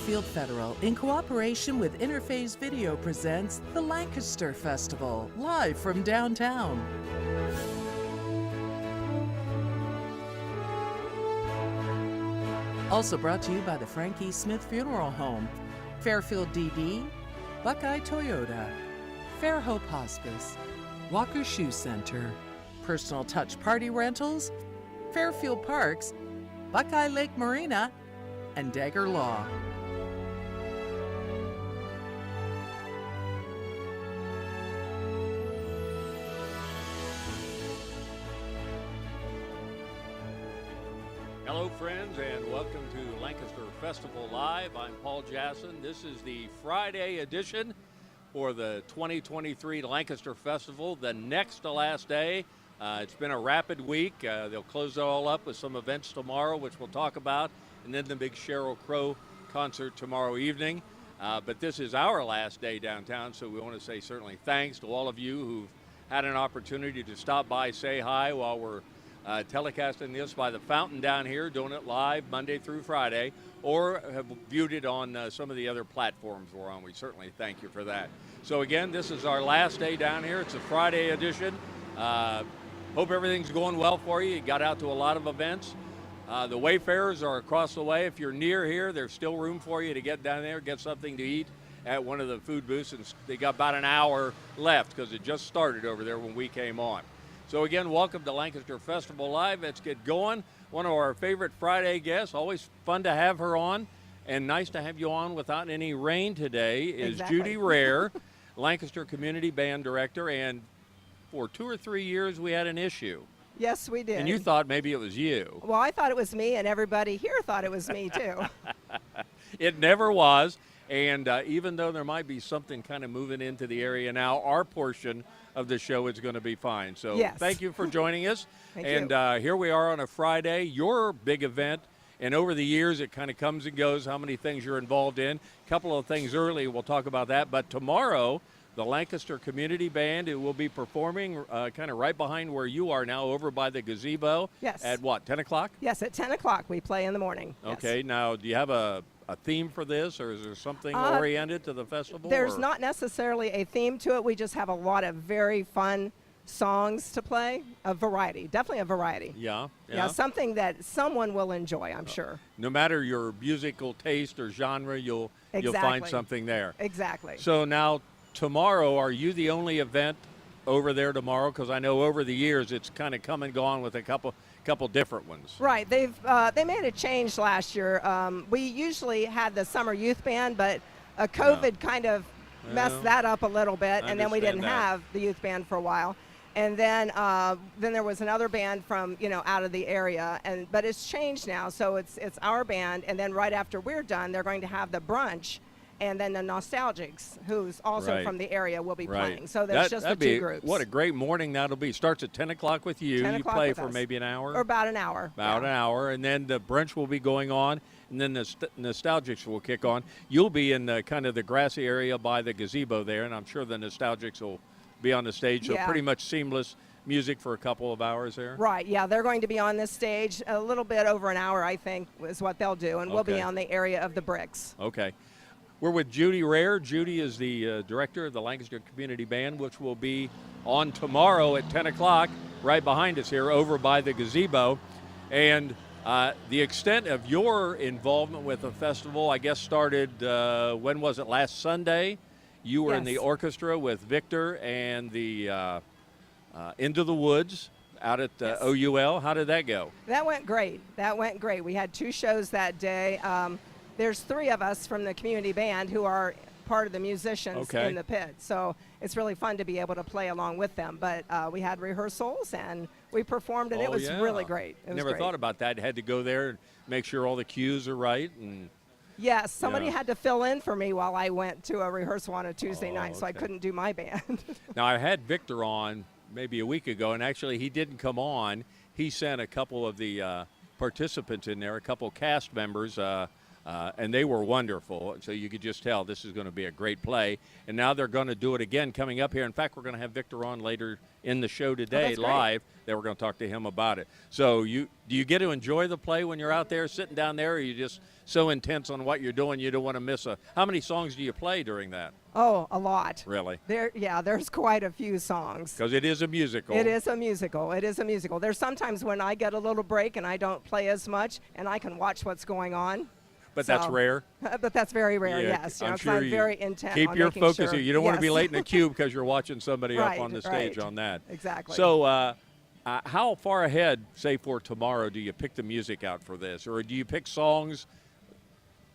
Fairfield Federal, in cooperation with Interphase Video, presents the Lancaster Festival, live from downtown. Also brought to you by the Frank E. Smith Funeral Home, Fairfield DD, Buckeye Toyota, Fairhope Hospice, Walker Shoe Center, Personal Touch Party Rentals, Fairfield Parks, Buckeye Lake Marina, and Dagger Law. Hello friends, and welcome to Lancaster Festival Live. I'm Paul Jasson. This is the Friday edition for the 2023 Lancaster Festival, the next to last day. It's been a rapid week. They'll close it all up with some events tomorrow, which we'll talk about, and then the big Sheryl Crow concert tomorrow evening. But this is our last day downtown, so we want to say certainly thanks to all of you who've had an opportunity to stop by, say hi while we're telecasting this by the fountain down here, doing it live Monday through Friday, or have viewed it on some of the other platforms we're on. We certainly thank you for that. So again, this is our last day down here. It's a Friday edition. Hope everything's going well for you. You got out to a lot of events. The Wayfarers are across the way. If you're near here, there's still room for you to get down there, get something to eat at one of the food booths. And they got about an hour left because it just started over there when we came on. So again, welcome to Lancaster Festival Live. Let's get going. One of our favorite Friday guests, always fun to have her on, and nice to have you on without any rain today, is Exactly. Judy Rare, Lancaster Community Band Director, and for 2 or 3 years we had an issue. Yes, we did. And you thought maybe it was you. Well, I thought it was me, and everybody here thought it was me, too. It never was, and even though there might be something kind of moving into the area now, our portion of the show is going to be fine. So Yes. Thank you for joining us. Thank and you. Here we are on a Friday, your big event. And over the years, it kind of comes and goes, how many things you're involved in. A couple of things early, we'll talk about that. But tomorrow, the Lancaster Community Band, it will be performing kind of right behind where you are now, over by the gazebo. Yes. At what, 10 o'clock? Yes, at 10 o'clock we play in the morning. Yes. Okay, now do you have a theme for this, or is there something oriented to the festival? There's or? not necessarily a theme to it. We just have a lot of very fun songs to play, a variety, definitely a variety. Yeah. Yeah, something that someone will enjoy, I'm sure. No matter your musical taste or genre, you'll find Exactly. something there. Exactly. So now, tomorrow, are you the only event over there tomorrow? Because I know over the years it's kind of come and gone with a couple different ones. Right. They made a change last year. We usually had the summer youth band, but COVID kind of messed that up a little bit, and then we didn't have the youth band for a while. And then there was another band from out of the area, but it's changed now. So it's our band, and then right after we're done, they're going to have the brunch. And then the Nostalgics, who's also from the area, will be playing. So there's just the two groups. What a great morning that'll be. Starts at 10 o'clock with you. 10 You o'clock play with for us. maybe an hour? Or about an hour. About an hour. And then the brunch will be going on. And then the Nostalgics will kick on. You'll be in the kind of the grassy area by the gazebo there. And I'm sure the Nostalgics will be on the stage. So pretty much seamless music for a couple of hours there. Right, yeah, they're going to be on this stage a little bit over an hour, I think, is what they'll do. And we'll be on the area of the bricks. Okay. We're with Judy Rare. Judy is the director of the Lancaster Community Band, which will be on tomorrow at 10 o'clock, right behind us here, over by the gazebo. And the extent of your involvement with the festival, I guess, started, when was it, last Sunday? You were in the orchestra with Victor and the Into the Woods out at OUL. How did that go? That went great. We had 2 shows that day. There's 3 of us from the community band who are part of the musicians in the pit. So it's really fun to be able to play along with them. But we had rehearsals and we performed, and it was really great. It was Never thought about that. Had to go there and make sure all the cues are right. And yes, somebody had to fill in for me while I went to a rehearsal on a Tuesday night, so I couldn't do my band. Now, I had Victor on maybe a week ago, and actually he didn't come on. He sent a couple of the participants in there, a couple cast members, And they were wonderful. So you could just tell this is going to be a great play. And now they're going to do it again coming up here. In fact, we're going to have Victor on later in the show today live. That we're going to talk to him about it. So do you get to enjoy the play when you're out there sitting down there, or are you just so intense on what you're doing you don't want to miss how many songs do you play during that? Oh, a lot. Really? There's quite a few songs. Because it is a musical. It is a musical. There's sometimes when I get a little break and I don't play as much and I can watch what's going on. But that's rare. But that's very rare, yeah, yes. I'm sure I'm very intent keep on your making focus sure. here. You don't want to be late in the queue because you're watching somebody up on the stage on that. Exactly. So how far ahead, say for tomorrow, do you pick the music out for this? Or do you pick songs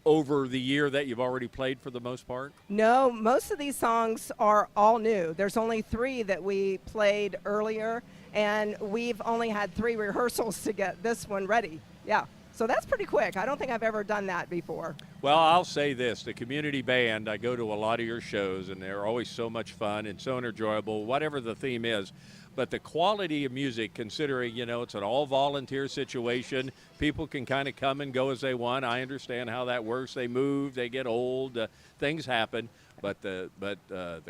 over the year that you've already played for the most part? No, most of these songs are all new. There's only 3 that we played earlier, and we've only had 3 rehearsals to get this one ready. Yeah. So that's pretty quick. I don't think I've ever done that before. Well, I'll say this. The community band, I go to a lot of your shows, and they're always so much fun and so enjoyable, whatever the theme is. But the quality of music, considering, it's an all-volunteer situation, people can kind of come and go as they want. I understand how that works. They move, they get old, things happen. But the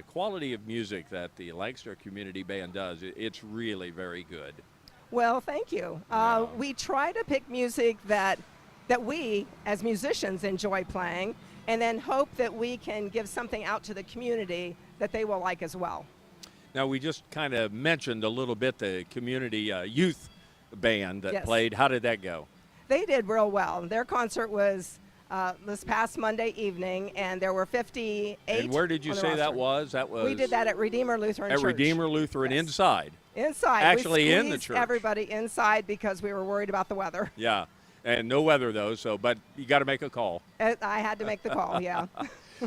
quality of music that the Lancaster Community Band does, it's really very good. Well, thank you. We try to pick music that we, as musicians, enjoy playing, and then hope that we can give something out to the community that they will like as well. Now, we just kind of mentioned a little bit the community youth band that Yes. played. How did that go? They did real well. Their concert was this past Monday evening, and there were 58. And where did you say that was? We did that at Redeemer Lutheran Church. At Redeemer Lutheran, Yes. inside. Inside. Actually we in the squeezed church. Everybody inside because we were worried about the weather. Yeah, and no weather though. But you got to make a call. I had to make the call. Yeah.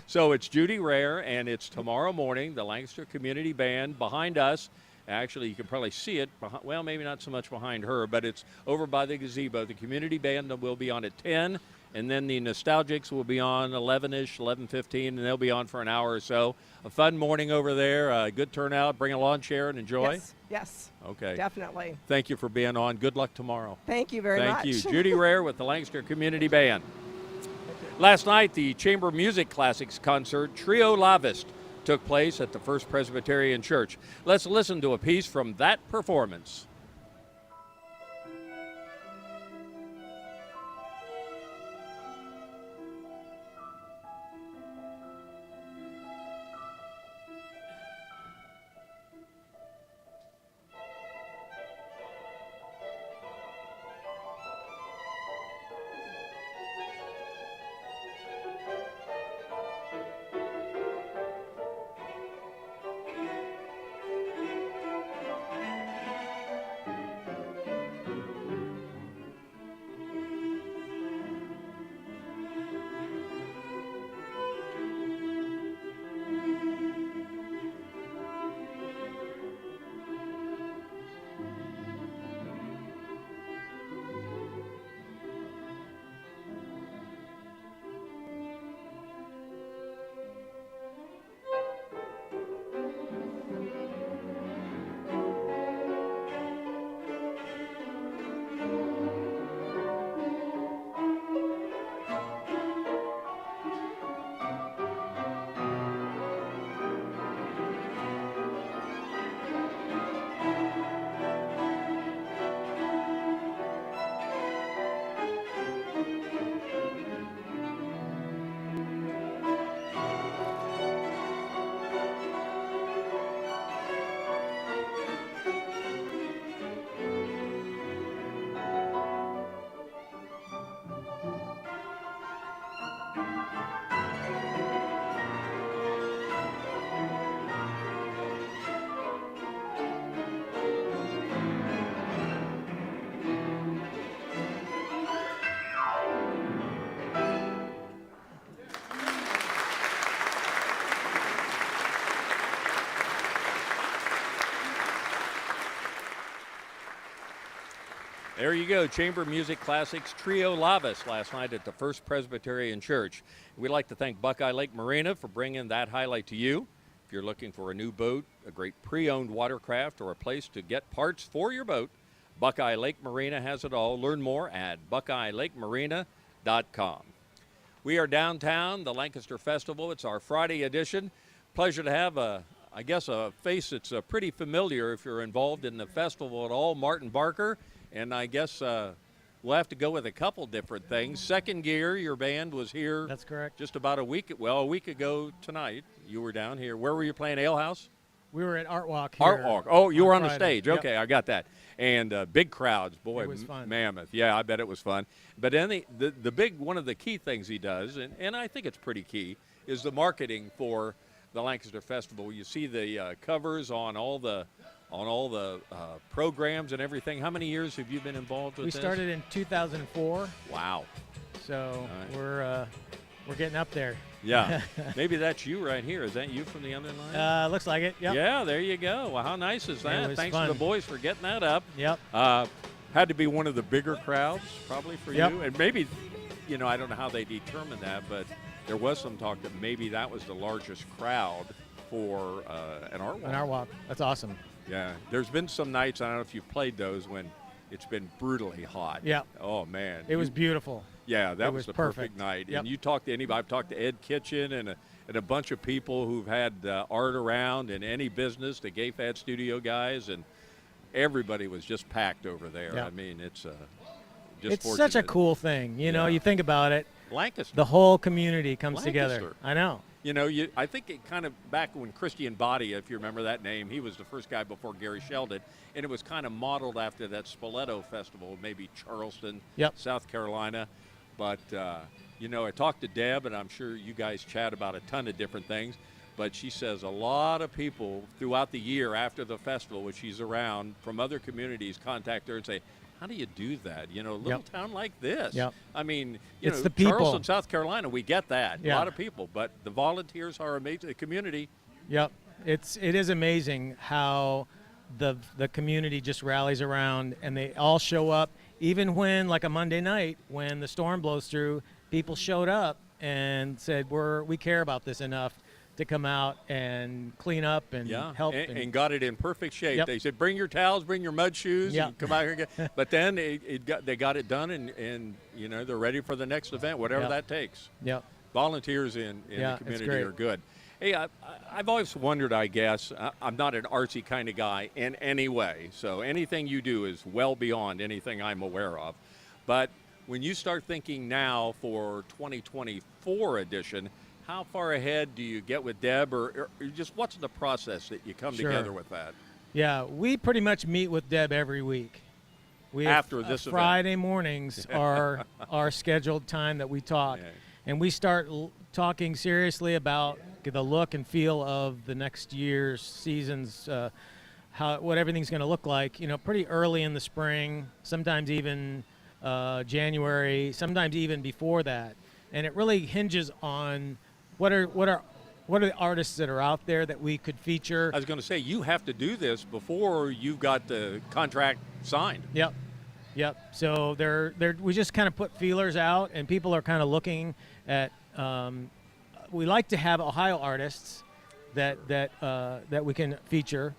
So it's Judy Rare, and it's tomorrow morning. The Lancaster Community Band behind us. Actually, you can probably see it. Well, maybe not so much behind her, but it's over by the gazebo. The community band will be on at 10, and then the Nostalgics will be on 11-ish, 11:15, and they'll be on for an hour or so. A fun morning over there. Good turnout. Bring a lawn chair and enjoy. Yes. Okay. Definitely. Thank you for being on. Good luck tomorrow. Thank you very much. Thank you. Judy Rare with the Lancaster Community Band. Last night, the Chamber Music Classics concert, Trio Lavist, took place at the First Presbyterian Church. Let's listen to a piece from that performance. There you go, Chamber Music Classics Trio Lavist last night at the First Presbyterian Church. We'd like to thank Buckeye Lake Marina for bringing that highlight to you. If you're looking for a new boat, a great pre-owned watercraft, or a place to get parts for your boat, Buckeye Lake Marina has it all. Learn more at buckeyelakemarina.com. We are downtown, the Lancaster Festival. It's our Friday edition. Pleasure to have a face that's pretty familiar if you're involved in the festival at all, Martin Barker. And I guess we'll have to go with a couple different things. Second Gear, your band was here. That's correct. Just about a week ago tonight. You were down here. Where were you playing? Ale House? We were at Art Walk here. Art Walk. Oh, you were on the Friday. stage. Okay, Yep. I got that. And big crowds. Boy, It was fun. mammoth. Yeah, I bet it was fun. But then the big, one of the key things he does, and I think it's pretty key, is the marketing for the Lancaster Festival. You see the covers on all the programs and everything. How many years have you been involved with We this? started in 2004, Wow. so right. we're getting up there. Yeah. Maybe that's you right here. Is that you from the other line? Looks like it. Yep. Yeah, there you go. Well, how nice is that? was Thanks fun. to the boys for getting that up. Yep. Had to be one of the bigger crowds probably for Yep. you. And maybe, I don't know how they determined that, but there was some talk that maybe that was the largest crowd for an art walk. An Art Walk. That's awesome. Yeah. There's been some nights, I don't know if you've played those, when it's been brutally hot. Yeah. Oh, man. It was beautiful. Yeah, that It was was the perfect. perfect night. Yep. And you talked to anybody. I've talked to Ed Kitchen and a bunch of people who've had art around in any business, the GayFad studio guys, and everybody was just packed over there. Yep. I mean, it's just It's fortunate. such a cool thing. You know, Yeah. you think about it, Lancaster. the whole community comes together. Lancaster. I know. I think it kind of back when Christian Body, if you remember that name, he was the first guy before Gary Sheldon, and it was kind of modeled after that Spoleto Festival, maybe Charleston, Yep. South Carolina. But, I talked to Deb, and I'm sure you guys chat about a ton of different things, but she says a lot of people throughout the year after the festival, when she's around, from other communities contact her and say, how do you do that? A little Yep. town like this. Yep. I mean, It's the people. Charleston, South Carolina, we get that. Yeah. A lot of people, but the volunteers are amazing. The community. Yep. It is amazing how the community just rallies around, and they all show up. Even when, like a Monday night, when the storm blows through, people showed up and said, we care about this enough to come out and clean up and help. And got it in perfect shape. Yep. They said, bring your towels, bring your mud shoes, Yep. and come out here and get. But then they got it done, and they're ready for the next event, whatever Yep. that takes. Yep. Volunteers in Yeah, the it's community great. are good. Hey, I've always wondered, I guess, I'm not an artsy kind of guy in any way, so anything you do is well beyond anything I'm aware of. But when you start thinking now for 2024 edition, how far ahead do you get with Deb, or just what's the process that you come Sure. together with that? Yeah, we pretty much meet with Deb every week. We After have, this event. Friday mornings are our scheduled time that we talk, Yeah. and we start talking seriously about the look and feel of the next year's seasons, what everything's going to look like. Pretty early in the spring, sometimes even January, sometimes even before that, and it really hinges on what are the artists that are out there that we could feature. I was going to say, you have to do this before you've got the contract signed. Yep. So we just kind of put feelers out, and people are kind of looking at. We like to have Ohio artists that we can feature.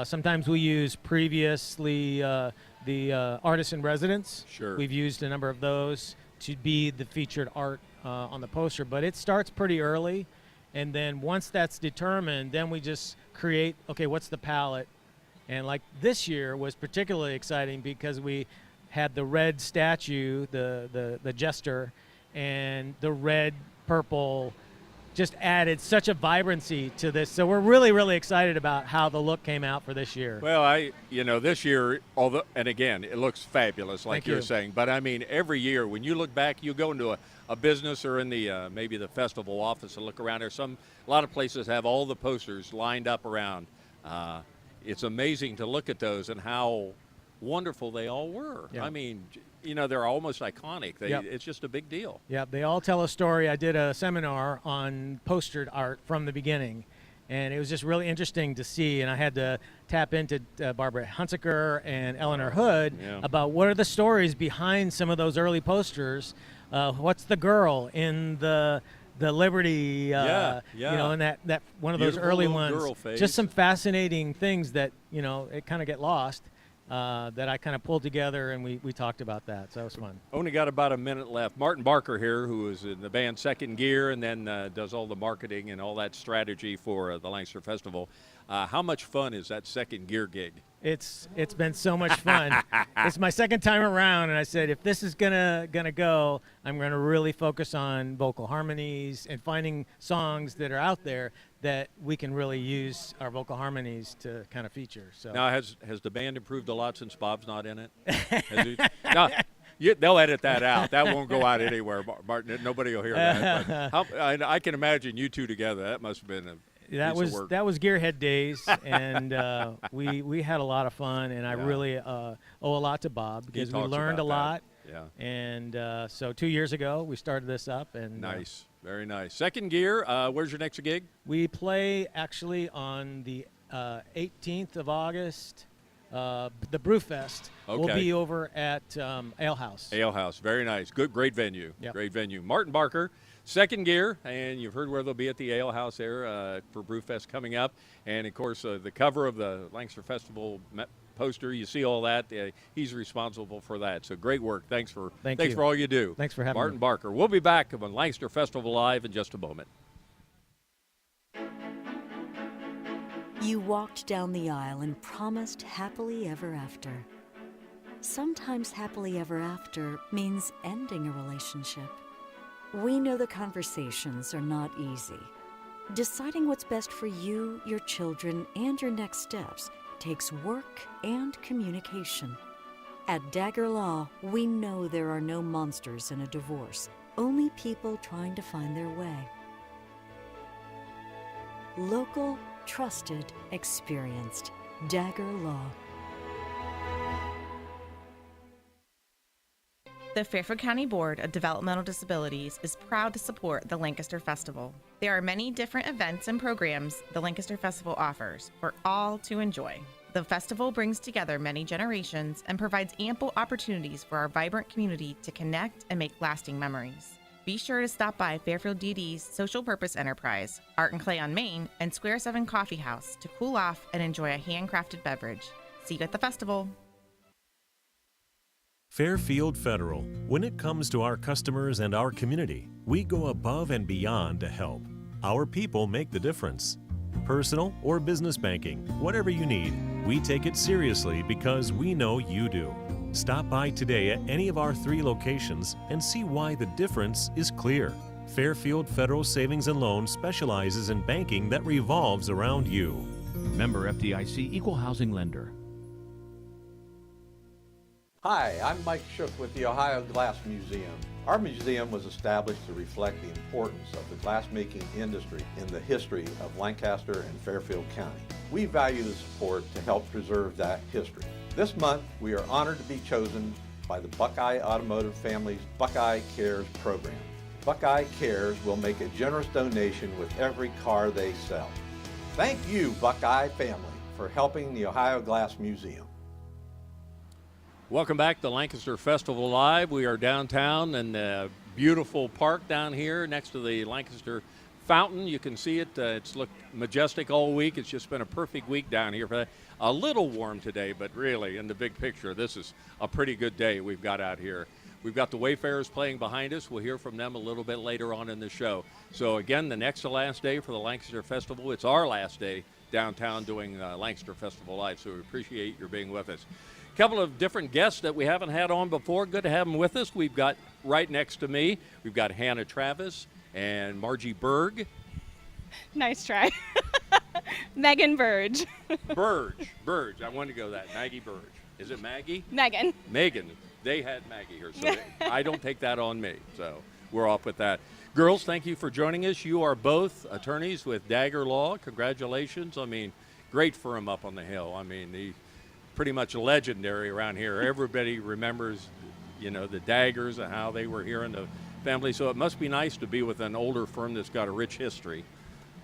Sometimes we use previously the artists in residence. Sure. We've used a number of those to be the featured art on the poster, but it starts pretty early, and then once that's determined, then we just create. Okay, what's the palette? And like this year was particularly exciting because we had the red statue, the jester, and the red purple just added such a vibrancy to this. So we're really, really excited about how the look came out for this year. Well, this year, and again, it looks fabulous, like Thank you're you. saying. But I mean, every year when you look back, you go into a business or in the maybe the festival office and look around there. A lot of places have all the posters lined up around. It's amazing to look at those and how wonderful they all were. Yeah. I mean, they're almost iconic. Yep. It's just a big deal. Yeah, they all tell a story. I did a seminar on postered art from the beginning, and it was just really interesting to see. And I had to tap into Barbara Hunsaker and Eleanor Hood about what are the stories behind some of those early posters. What's the girl in the Liberty, and that one of those Beautiful early little ones. girl face. Just some fascinating things that it kind of get lost. that I kind of pulled together, and we talked about that. So that was fun. Only got about a minute left. Martin Barker here, who is in the band Second Gear and then does all the marketing and all that strategy for the Lancaster Festival. How much fun is that Second Gear gig? It's been so much fun. It's my second time around, and I said, if this is gonna go, I'm gonna really focus on vocal harmonies and finding songs that are out there that we can really use our vocal harmonies to kind of feature. So now, has the band improved a lot since Bob's not in it? No, they'll edit that out. That won't go out anywhere, Martin. Nobody will hear that. But I can imagine you two together. That must have been that was Gearhead days, and we had a lot of fun, and I really owe a lot to Bob because we learned a lot. Yeah. And so 2 years ago we started this up, and nice, very nice. Second Gear. Where's your next gig? We play actually on the 18th of August. The Brewfest will be over at Ale House. Ale House, very nice. Great venue. Yep. Great venue. Martin Barker. Second Gear, and you've heard where they'll be at the Ale House there for Brewfest coming up. And, of course, the cover of the Lancaster Festival poster, you see all that. He's responsible for that. So great work. Thanks for all you do. Thanks for having Martin me. Barker. We'll be back on Lancaster Festival Live in just a moment. You walked down the aisle and promised happily ever after. Sometimes happily ever after means ending a relationship. We know the conversations are not easy. Deciding what's best for you, your children, and your next steps takes work and communication. At Dagger Law, we know there are no monsters in a divorce, only people trying to find their way. Local, trusted, experienced. Dagger Law. The Fairfield County Board of Developmental Disabilities is proud to support the Lancaster Festival. There are many different events and programs the Lancaster Festival offers for all to enjoy. The festival brings together many generations and provides ample opportunities for our vibrant community to connect and make lasting memories. Be sure to stop by Fairfield DD's social purpose enterprise, Art and Clay on Main, and Square 7 Coffee House to cool off and enjoy a handcrafted beverage. See you at the festival. Fairfield Federal. When it comes to our customers and our community, we go above and beyond to help. Our people make the difference. Personal or business banking, whatever you need, we take it seriously because we know you do. Stop by today at any of our 3 locations and see why the difference is clear. Fairfield Federal Savings and Loan specializes in banking that revolves around you. Member FDIC Equal Housing Lender. Hi, I'm Mike Shook with the Ohio Glass Museum. Our museum was established to reflect the importance of the glassmaking industry in the history of Lancaster and Fairfield County. We value the support to help preserve that history. This month, we are honored to be chosen by the Buckeye Automotive Family's Buckeye Cares program. Buckeye Cares will make a generous donation with every car they sell. Thank you, Buckeye family, for helping the Ohio Glass Museum. Welcome back to Lancaster Festival Live. We are downtown in the beautiful park down here next to the Lancaster Fountain. You can see it. It's looked majestic all week. It's just been a perfect week down here. For that. A little warm today, but really, in the big picture, this is a pretty good day we've got out here. We've got the Wayfarers playing behind us. We'll hear from them a little bit later on in the show. So, again, the next to last day for the Lancaster Festival. It's our last day downtown doing Lancaster Festival Live, so we appreciate your being with us. Couple of different guests that we haven't had on before. Good to have them with us. We've got right next to me, we've got Hannah Travis and Margie Berg. Nice try. Megan Burge. Burge. I wanted to go that. Maggie Burge. Is it Maggie? Megan. They had Maggie here, so I don't take that on me. So we're off with that. Girls, thank you for joining us. You are both attorneys with Dagger Law. Congratulations. I mean, great firm up on the hill. I mean, pretty much legendary around here. Everybody remembers, the Daggers and how they were here in the family. So it must be nice to be with an older firm that's got a rich history.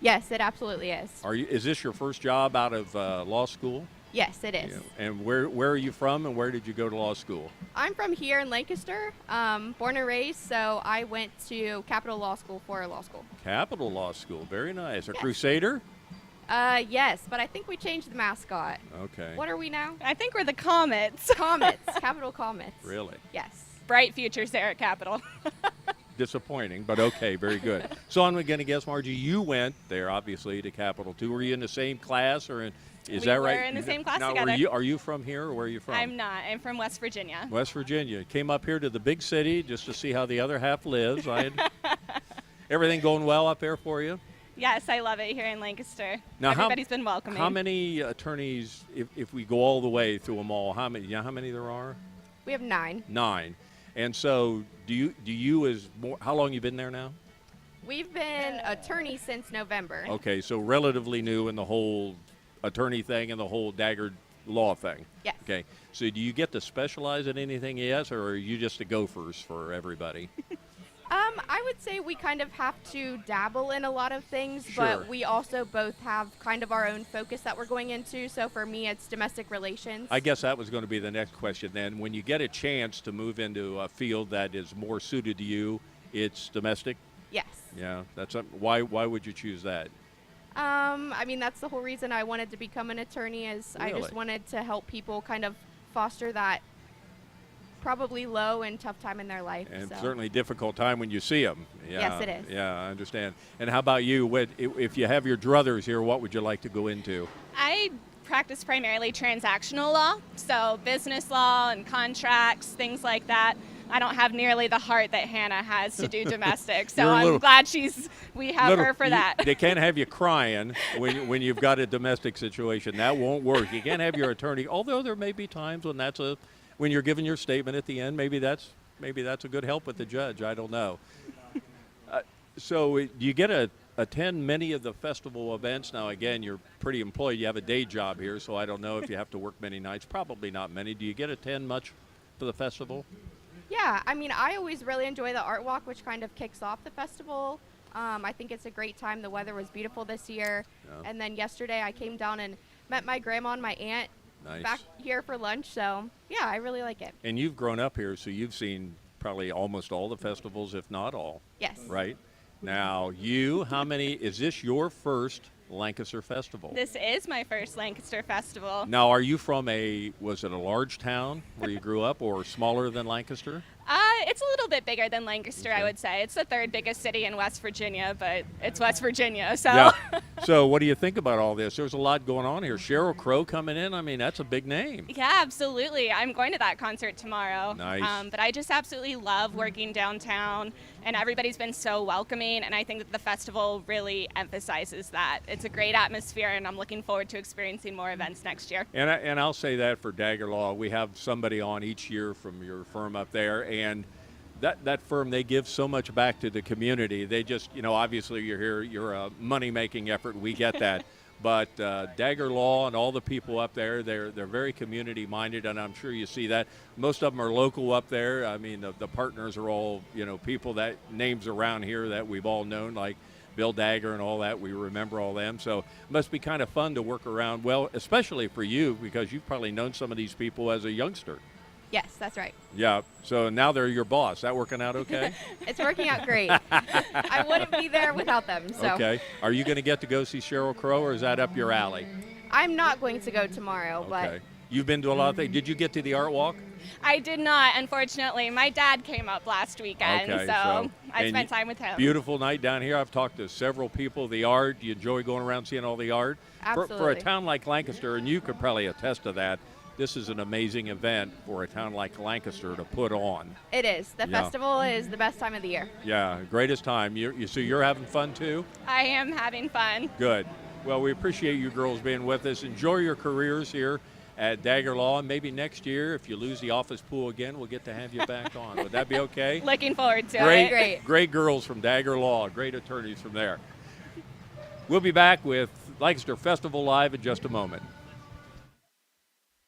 Yes, it absolutely is. Is this your first job out of law school? Yes, it is. And where are you from, and where did you go to law school? I'm from here in Lancaster, born and raised, so I went to Capital Law School for law school. Capital Law School, very nice. A Yes. Crusader? Yes, but I think we changed the mascot. Okay. What are we now? I think we're the Comets. Comets. Capital Comets. Really? Yes. Bright futures there at Capitol. Disappointing, but okay, very good. So I'm going to guess, Margie, you went there, obviously, to Capital too. Were you in the same class, or is that right? We were in the same class now, together. Are you from here, or where are you from? I'm not. I'm from West Virginia. West Virginia. Came up here to the big city just to see how the other half lives. Everything going well up there for you? Yes, I love it here in Lancaster. Now, everybody's been welcoming. How many attorneys, if we go all the way through them all, how many? You know how many there are? We have 9. 9. And so, how long you been there now? We've been attorneys since November. Okay, so relatively new in the whole attorney thing and the whole Dagger law thing. Yes. Okay, so do you get to specialize in anything yet, or are you just the gophers for everybody? I would say we kind of have to dabble in a lot of things, Sure. but we also both have kind of our own focus that we're going into. So for me, it's domestic relations. I guess that was going to be the next question then. When you get a chance to move into a field that is more suited to you, it's domestic? Yes. Yeah, why would you choose that? I mean, that's the whole reason I wanted to become an attorney is I just Really? wanted to help people kind of foster that probably low and tough time in their life. And so. certainly difficult time when you see them. Yeah, Yes, it is. Yeah, I understand. And how about you? If you have your druthers here, what would you like to go into? I practice primarily transactional law, so business law and contracts, things like that. I don't have nearly the heart that Hannah has to do domestic, so I'm glad we have her for that. They can't have you crying when you've got a domestic situation. That won't work. You can't have your attorney, although there may be times when you're giving your statement at the end, maybe that's a good help with the judge. I don't know. So do you get to attend many of the festival events? Now, again, you're pretty employed. You have a day job here, so I don't know if you have to work many nights. Probably not many. Do you get to attend much for the festival? Yeah, I mean, I always really enjoy the art walk, which kind of kicks off the festival. I think it's a great time. The weather was beautiful this year. Yeah. And then yesterday I came down and met my grandma and my aunt Nice. back here for lunch. So, yeah, I really like it. And you've grown up here, so you've seen probably almost all the festivals, if not all. Yes. Right? Now, is this your first Lancaster Festival? This is my first Lancaster Festival. Now, are you from was it a large town where you grew up, or smaller than Lancaster? It's a little bit bigger than Lancaster, I would say. It's the 3rd biggest city in West Virginia, but it's West Virginia, so. Yeah. So what do you think about all this? There's a lot going on here. Sheryl Crow coming in. I mean, that's a big name. Yeah, absolutely. I'm going to that concert tomorrow. Nice. But I just absolutely love working downtown, and everybody's been so welcoming, and I think that the festival really emphasizes that. It's a great atmosphere, and I'm looking forward to experiencing more events next year. And I'll say that for Dagger Law, we have somebody on each year from your firm up there, and that firm, they give so much back to the community. They just, obviously you're here, you're a money-making effort, we get that. But Dagger Law and all the people up there, they're very community-minded, and I'm sure you see that. Most of them are local up there. I mean, the partners are all, people that names around here that we've all known, like Bill Dagger and all that. We remember all them. So it must be kind of fun to work around, well, especially for you, because you've probably known some of these people as a youngster. Yes, that's right. Yeah, so now they're your boss. That working out okay? It's working out great. I wouldn't be there without them. So. Okay. Are you going to get to go see Sheryl Crow, or is that up your alley? I'm not going to go tomorrow, Okay. You've been to a lot of things. Did you get to the art walk? I did not, unfortunately. My dad came up last weekend, Okay, so I spent time with him. Beautiful night down here. I've talked to several people. The art, you enjoy going around seeing all the art? Absolutely. For a town like Lancaster, and you could probably attest to that, this is an amazing event for a town like Lancaster to put on. It is. The festival is the best time of the year. Yeah, greatest time. So you're having fun too? I am having fun. Good. Well, we appreciate you girls being with us. Enjoy your careers here at Dagger Law, and maybe next year, if you lose the office pool again, we'll get to have you back on. Would that be okay? Looking forward to it. Great girls from Dagger Law, great attorneys from there. We'll be back with Lancaster Festival Live in just a moment.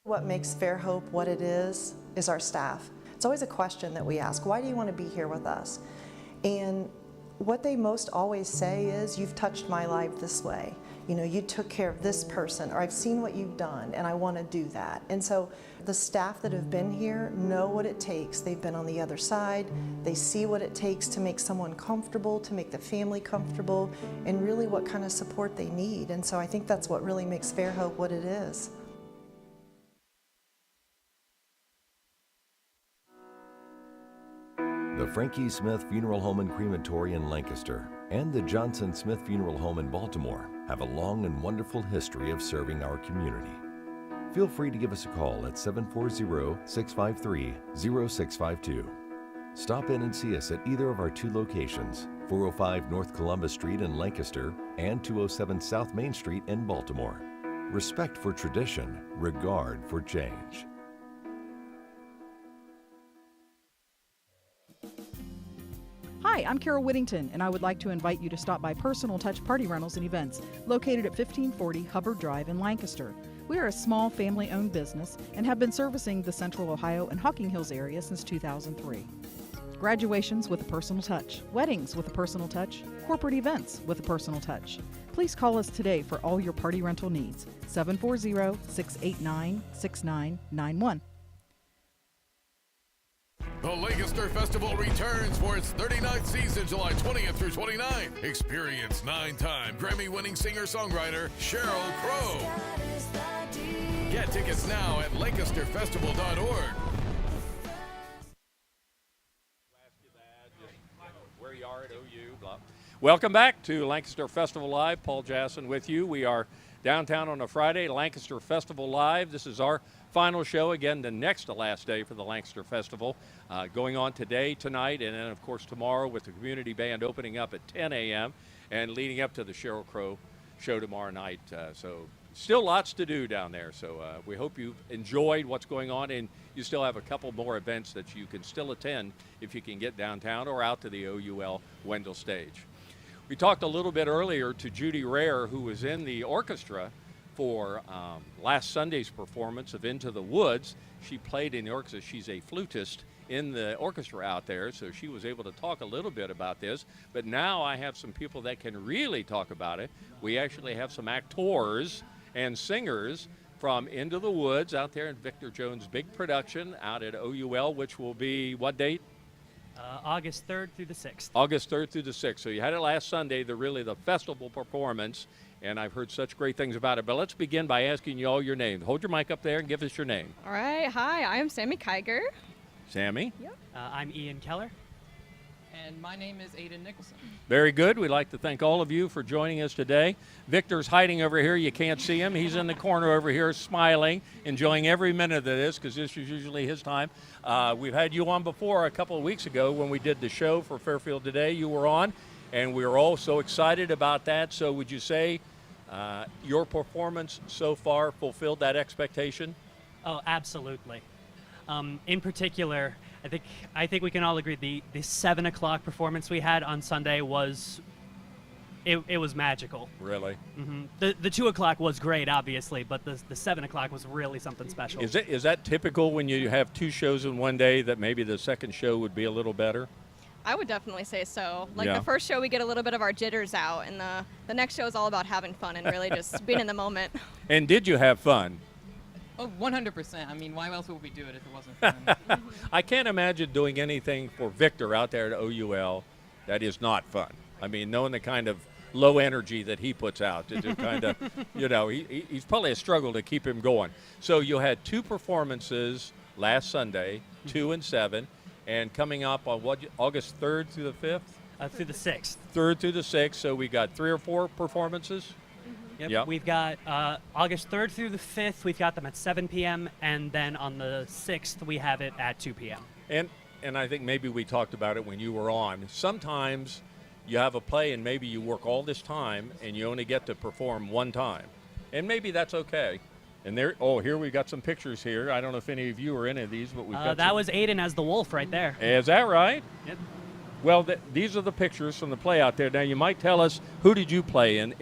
What makes Fairhope what it is our staff. It's always a question that we ask, why do you want to be here with us? And what they most always say is, you've touched my life this way. you know, you took care of this person, or I've seen what you've done and I want to do that. And so the staff that have been here know what it takes. They've been on the other side. They see what it takes to make someone comfortable, to make the family comfortable, and really what kind of support they need. And so I think that's what really makes Fairhope what it is. The Frankie Smith Funeral Home and Crematory in Lancaster and the Johnson Smith Funeral Home in Baltimore have a long and wonderful history of serving our community. Feel free to give us a call at 740-653-0652. Stop in and see us at either of our two locations, 405 North Columbus Street in Lancaster and 207 South Main Street in Baltimore. Respect for tradition, regard for change. Hi, I'm Carol Whittington, and I would like to invite you to stop by Personal Touch Party Rentals and Events, located at 1540 Hubbard Drive in Lancaster. We are a small family-owned business and have been servicing the Central Ohio and Hocking Hills area since 2003. Graduations with a personal touch, weddings with a personal touch, corporate events with a personal touch. Please call us today for all your party rental needs, 740-689-6991. The Lancaster Festival returns for its 39th season, July 20th through 29th. Experience 9-time Grammy-winning singer-songwriter Sheryl Crow. Get tickets now at lancasterfestival.org. Where you are at OU, blah. Welcome back to Lancaster Festival Live. Paul Jasson with you. We are downtown on a Friday, Lancaster Festival Live. This is our final show, again, the next to last day for the Lancaster Festival, going on today, tonight, and then, of course, tomorrow with the community band opening up at 10 a.m. and leading up to the Sheryl Crow show tomorrow night. So still lots to do down there. So we hope you've enjoyed what's going on, and you still have a couple more events that you can still attend if you can get downtown or out to the OUL Wendell stage. We talked a little bit earlier to Judy Rare, who was in the orchestra for last Sunday's performance of Into the Woods. She played in the orchestra. She's a flutist in the orchestra out there, so she was able to talk a little bit about this. But now I have some people that can really talk about it. We actually have some actors and singers from Into the Woods out there in Victor Jones' big production out at OUL, which will be what date? August 3rd through the 6th. August 3rd through the 6th. So you had it last Sunday, the festival performance, and I've heard such great things about it. But let's begin by asking you all your name. Hold your mic up there and give us your name. All right. Hi, I'm Sammy Kiger. Sammy? Yep. I'm Ian Keller. And my name is Aiden Nicholson. Very good. We'd like to thank all of you for joining us today. Victor's hiding over here. You can't see him. He's in the corner over here smiling, enjoying every minute of this because this is usually his time. We've had you on before a couple of weeks ago when we did the show for Fairfield Today. You were on, and we were all so excited about that. So would you say your performance so far fulfilled that expectation? Oh, absolutely. In particular, I think we can all agree the 7 o'clock performance we had on Sunday was it was magical. Really? Mm-hmm. The 2 o'clock was great, obviously, but the 7 o'clock was really something special. Is that typical when you have two shows in one day that maybe the second show would be a little better? I would definitely say so. Like Yeah. the first show, we get a little bit of our jitters out, and the next show is all about having fun and really just being in the moment. And did you have fun? Oh, 100%. I mean, why else would we do it if it wasn't fun? I can't imagine doing anything for Victor out there at OUL that is not fun. I mean, knowing the kind of low energy that he puts out, to just kind of, he's probably a struggle to keep him going. So you had two performances last Sunday, 2 and 7, and coming up on August 3rd through the 5th? Through the 6th. 3rd through the 6th, so we got 3 or 4 performances? Yep. We've got August 3rd through the 5th. We've got them at 7 p.m. and then on the 6th we have it at 2 p.m. And I think maybe we talked about it when you were on. Sometimes you have a play and maybe you work all this time and you only get to perform one time, and maybe that's okay. And here we got some pictures here. I don't know if any of you are in any of these, but we've got that was Aiden as the wolf right there. Is that right? Yep. Well, these are the pictures from the play out there. Now, you might tell us, who did you play in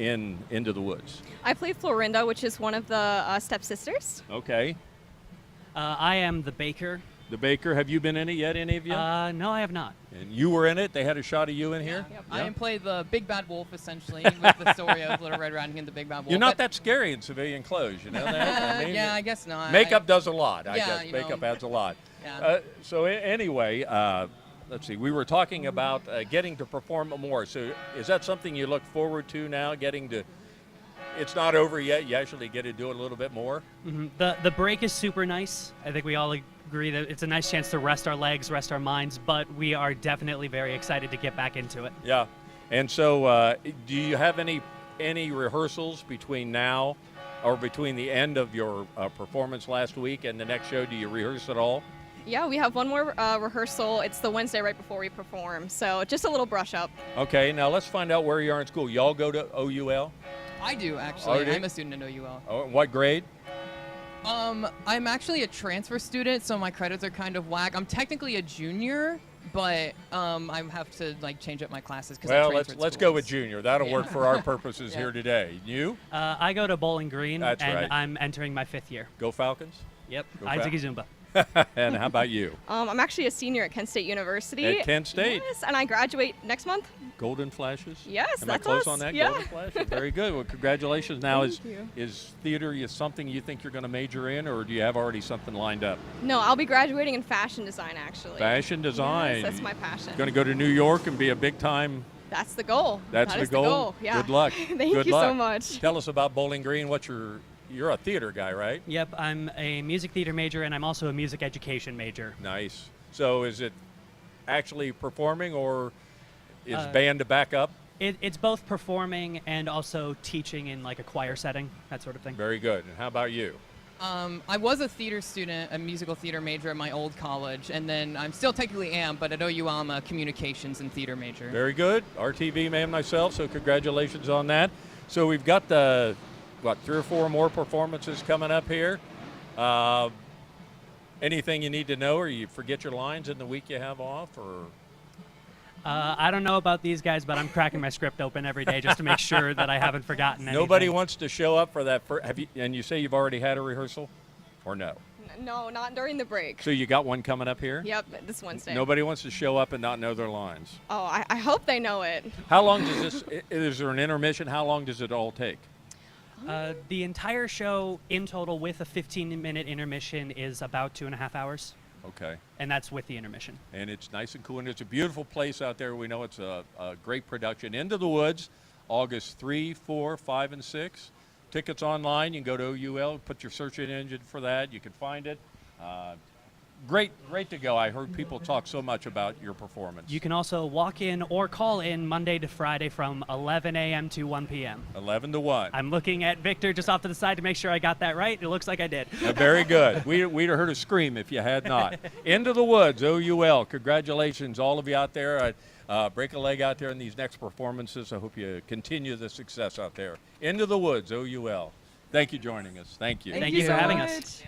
Into the Woods? I played Florinda, which is one of the stepsisters. Okay. I am the baker. The Baker. Have you been in it yet, any of you? No, I have not. And you were in it? They had a shot of you in here? Yep. I play the Big Bad Wolf, essentially, with the story of Little Red Riding Hood and the Big Bad Wolf. You're not that scary in civilian clothes, you know that? I mean, yeah, I guess not. Makeup does a lot, I yeah, guess. you Makeup know. adds a lot. Yeah. So anyway, let's see. We were talking about getting to perform more. So is that something you look forward to now, getting to... It's not over yet. You actually get to do it a little bit more. Mm-hmm. The break is super nice. I think we all agree that it's a nice chance to rest our legs, rest our minds, but we are definitely very excited to get back into it. Yeah. And so do you have any rehearsals between now or between the end of your performance last week and the next show? Do you rehearse at all? Yeah, we have one more rehearsal. It's the Wednesday right before we perform, so just a little brush up. Okay, now let's find out where you are in school. Y'all go to OUL? I do, actually. Oh, do? I'm a student at OUL. Oh, what grade? I'm actually a transfer student, so my credits are kind of whack. I'm technically a junior, but I have to change up my classes because I transferred let's go with junior. That'll work for our purposes here today. You? I go to Bowling Green, That's and right. I'm entering my 5th year. Go Falcons? Yep, Go Isaac Zumba. And how about you? I'm actually a senior at Kent State University. At Kent State? Yes, and I graduate next month. Golden Flashes? Yes, Am that's I close us. on that? Yeah. Golden Flashes. Very good. Well, congratulations. Now, Thank you. is theater something you think you're going to major in, or do you have already something lined up? No, I'll be graduating in fashion design, actually. Fashion design. Yes, that's my passion. Going to go to New York and be a big-time... That's the goal. That's That the is goal? Yeah. Good luck. Thank Good you luck. so much. Tell us about Bowling Green. You're a theater guy, right? Yep, I'm a music theater major, and I'm also a music education major. Nice. So is it actually performing, or is band to back up? It's both performing and also teaching in a choir setting, that sort of thing. Very good. And how about you? I was a theater student, a musical theater major at my old college, and then I'm still technically am, but at OUL I'm a communications and theater major. Very good. RTV man myself, so congratulations on that. So we've got 3 or 4 more performances coming up here. Anything you need to know, or you forget your lines in the week you have off, or? I don't know about these guys, but I'm cracking my script open every day just to make sure that I haven't forgotten anything. Nobody wants to show up for that. And you say you've already had a rehearsal, or no? No, not during the break. So you got one coming up here? Yep, this Wednesday. Nobody wants to show up and not know their lines. Oh, I hope they know it. How long does this? Is there an intermission? How long does it all take? The entire show in total with a 15-minute intermission is about 2.5 hours. Okay. And that's with the intermission. And it's nice and cool, and it's a beautiful place out there. We know it's a great production. Into the Woods, August 3, 4, 5, and 6. Tickets online. You can go to OUL, put your search engine for that. You can find it. Great to go. I heard people talk so much about your performance. You can also walk in or call in Monday to Friday from 11 a.m. to 1 p.m. 11 to 1. I'm looking at Victor just off to the side to make sure I got that right. It looks like I did. Very good. We'd have heard a scream if you had not. Into the Woods, OUL. Congratulations, all of you out there. Break a leg out there in these next performances. I hope you continue the success out there. Into the Woods, OUL. Thank you for joining us. Thank you. Thank you for having us.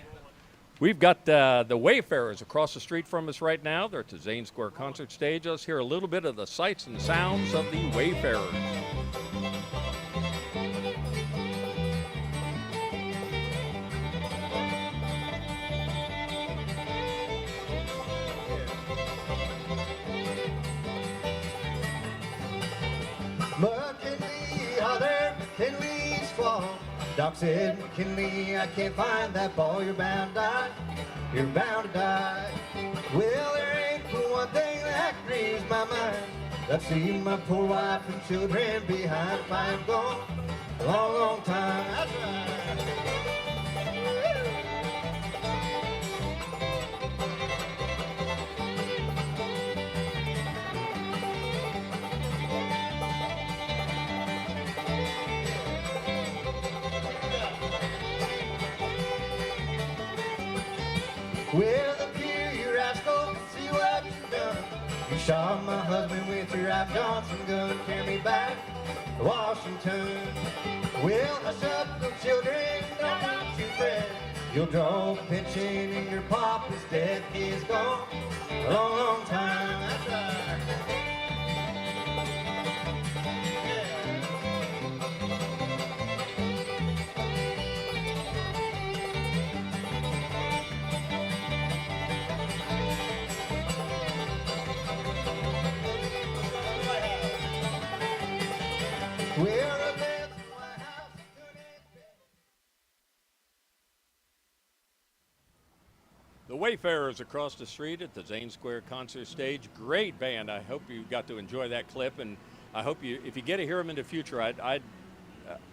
We've got the Wayfarers across the street from us right now. They're at the Zane Square concert stage. Let's hear a little bit of the sights and sounds of the Wayfarers. Mud can be hotter than leaves fall. Doc said, McKinley, I can't find that ball. You're bound to die. You're bound to die. Well, there ain't one thing that grieves my mind. I've seen my poor wife and children behind. If I am gone a long, long time. That's right. Well, look here, you rascal, see what you've done. You shot my husband with your Ralph Johnson gun, carry me back to Washington. Well, hush up, little children, don't you fret. You'll draw a pension and your pop is dead. He is gone a long, long time. That's right. Wayfarers across the street at the Zane Square concert stage. Great band. I hope you got to enjoy that clip, and I hope if you get to hear them in the future, I'd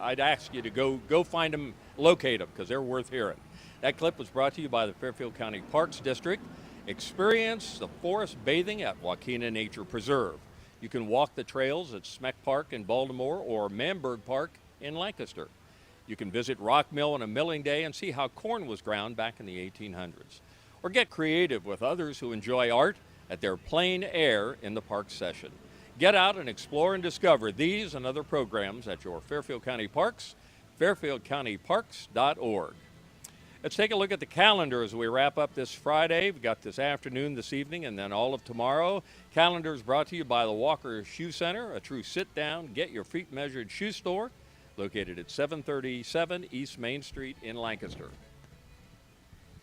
ask you to go find them, locate them, because they're worth hearing. That clip was brought to you by the Fairfield County Parks District. Experience the forest bathing at Waukena Nature Preserve. You can walk the trails at Smeck Park in Baltimore or Manberg Park in Lancaster. You can visit Rock Mill on a milling day and see how corn was ground back in the 1800s. Or get creative with others who enjoy art at their plein air in the park session. Get out and explore and discover these and other programs at your Fairfield County Parks, fairfieldcountyparks.org. Let's take a look at the calendar as we wrap up this Friday. We've got this afternoon, this evening, and then all of tomorrow. Calendar is brought to you by the Walker Shoe Center, a true sit-down, get-your-feet-measured shoe store located at 737 East Main Street in Lancaster.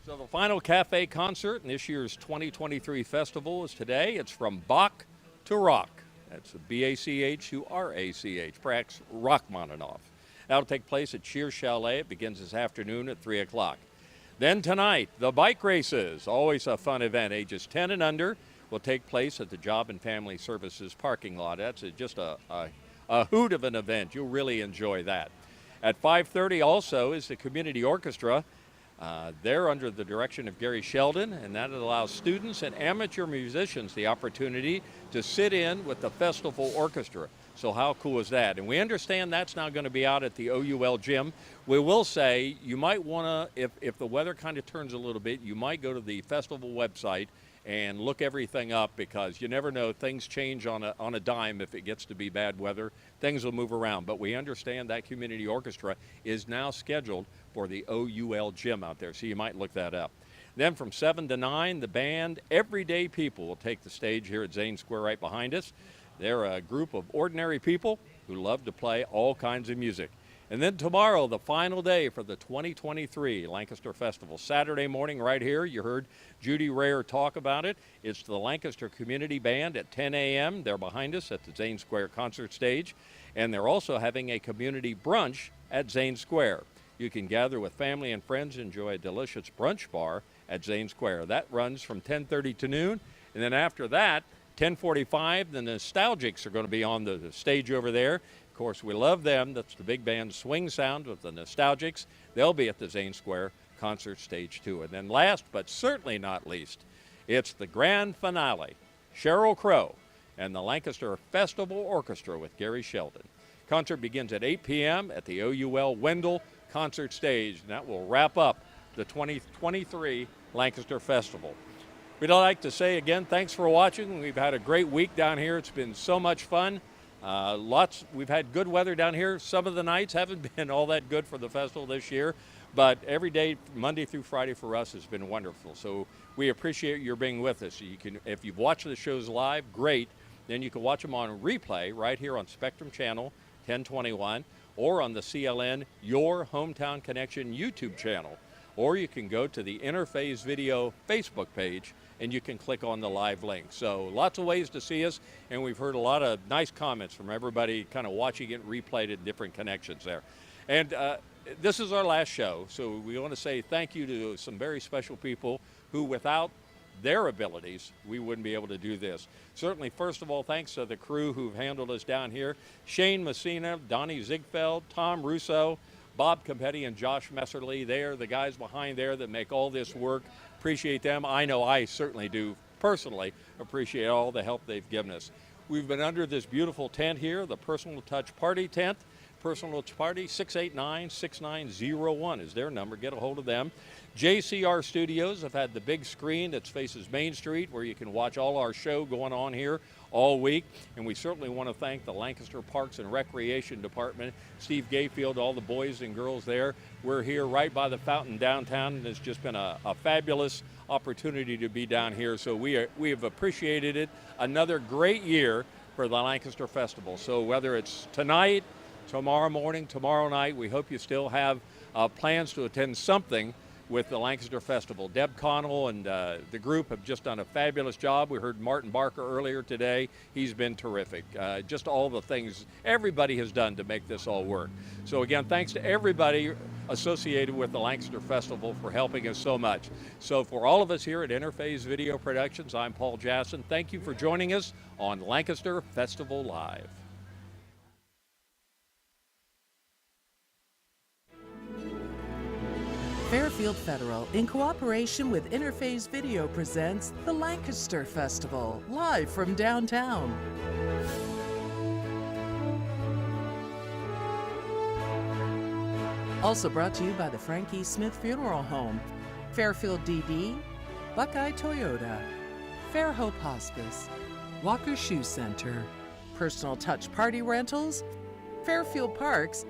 So the final cafe concert in this year's 2023 festival is today. It's From Bach to Rock. That's B-A-C-H to R-A-C-H, perhaps Rachmaninoff. That'll take place at Cheers Chalet. It begins this afternoon at 3 o'clock. Then tonight, the bike races, always a fun event. Ages 10 and under will take place at the Job and Family Services parking lot. That's just a hoot of an event. You'll really enjoy that. At 5:30 also is the Community Orchestra. They're under the direction of Gary Sheldon, and that allows students and amateur musicians the opportunity to sit in with the festival orchestra. So how cool is that? And we understand that's now going to be out at the OUL gym. We will say you might want to, if the weather kind of turns a little bit, you might go to the festival website and look everything up, because you never know, things change on a dime. If it gets to be bad weather, things will move around. But we understand that community orchestra is now scheduled for the OUL gym out there, so you might look that up. Then from 7 to 9, the band Everyday People will take the stage here at Zane Square right behind us. They're a group of ordinary people who love to play all kinds of music. And then tomorrow, the final day for the 2023 Lancaster Festival. Saturday morning right here, you heard Judy Rayer talk about it. It's the Lancaster Community Band at 10 a.m. They're behind us at the Zane Square concert stage. And they're also having a community brunch at Zane Square. You can gather with family and friends and enjoy a delicious brunch bar at Zane Square. That runs from 10:30 to noon. And then after that, 10:45, the Nostalgics are going to be on the stage over there. Of course, we love them. That's the big band Swing Sound with the Nostalgics. They'll be at the Zane Square concert stage too. And then last but certainly not least, it's the grand finale. Sheryl Crow and the Lancaster Festival Orchestra with Gary Sheldon. Concert begins at 8 p.m. at the OUL Wendell concert stage, and that will wrap up the 2023 Lancaster Festival. We'd like to say again, thanks for watching. We've had a great week down here. It's been so much fun. We've had good weather down here. Some of the nights haven't been all that good for the festival this year, but every day, Monday through Friday for us has been wonderful. So we appreciate your being with us. You can, if you've watched the shows live, great. Then you can watch them on replay right here on Spectrum Channel 1021 or on the CLN Your Hometown Connection YouTube channel. Or you can go to the Interphase Video Facebook page and you can click on the live link. So lots of ways to see us, and we've heard a lot of nice comments from everybody kind of watching it replayed at different connections there. And this is our last show, so we want to say thank you to some very special people who, without their abilities, we wouldn't be able to do this. Certainly, first of all, thanks to the crew who've handled us down here. Shane Messina, Donnie Ziegfeld, Tom Russo, Bob Campetti, and Josh Messerly. They are the guys behind there that make all this work. Appreciate them. I know I certainly do personally appreciate all the help they've given us. We've been under this beautiful tent here, the Personal Touch Party tent. Personal Touch Party, 689-6901 is their number. Get a hold of them. JCR Studios have had the big screen that faces Main Street where you can watch all our show going on here all week. And we certainly want to thank the Lancaster Parks and Recreation Department, Steve Gayfield, all the boys and girls there. We're here right by the fountain downtown, and it's just been a fabulous opportunity to be down here. So we have appreciated it. Another great year for the Lancaster Festival. So whether it's tonight, tomorrow morning, tomorrow night, we hope you still have plans to attend something with the Lancaster Festival. Deb Connell and the group have just done a fabulous job. We heard Martin Barker earlier today. He's been terrific. Just all the things everybody has done to make this all work. So again, thanks to everybody associated with the Lancaster Festival for helping us so much. So for all of us here at Interphase Video Productions, I'm Paul Jasson. Thank you for joining us on Lancaster Festival Live. Fairfield Federal, in cooperation with Interphase Video, presents the Lancaster Festival, live from downtown. Also brought to you by the Frankie Smith Funeral Home, Fairfield DD, Buckeye Toyota, Fairhope Hospice, Walker Shoe Center, Personal Touch Party Rentals, Fairfield Parks,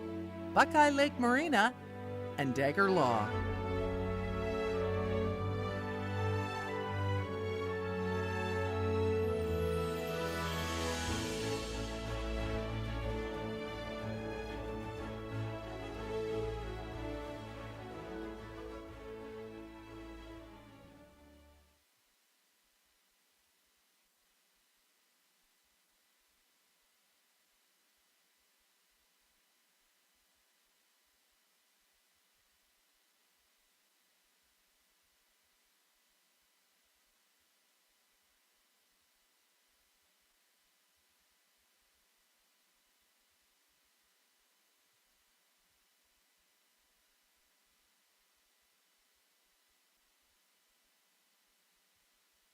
Buckeye Lake Marina, and Dagger Law.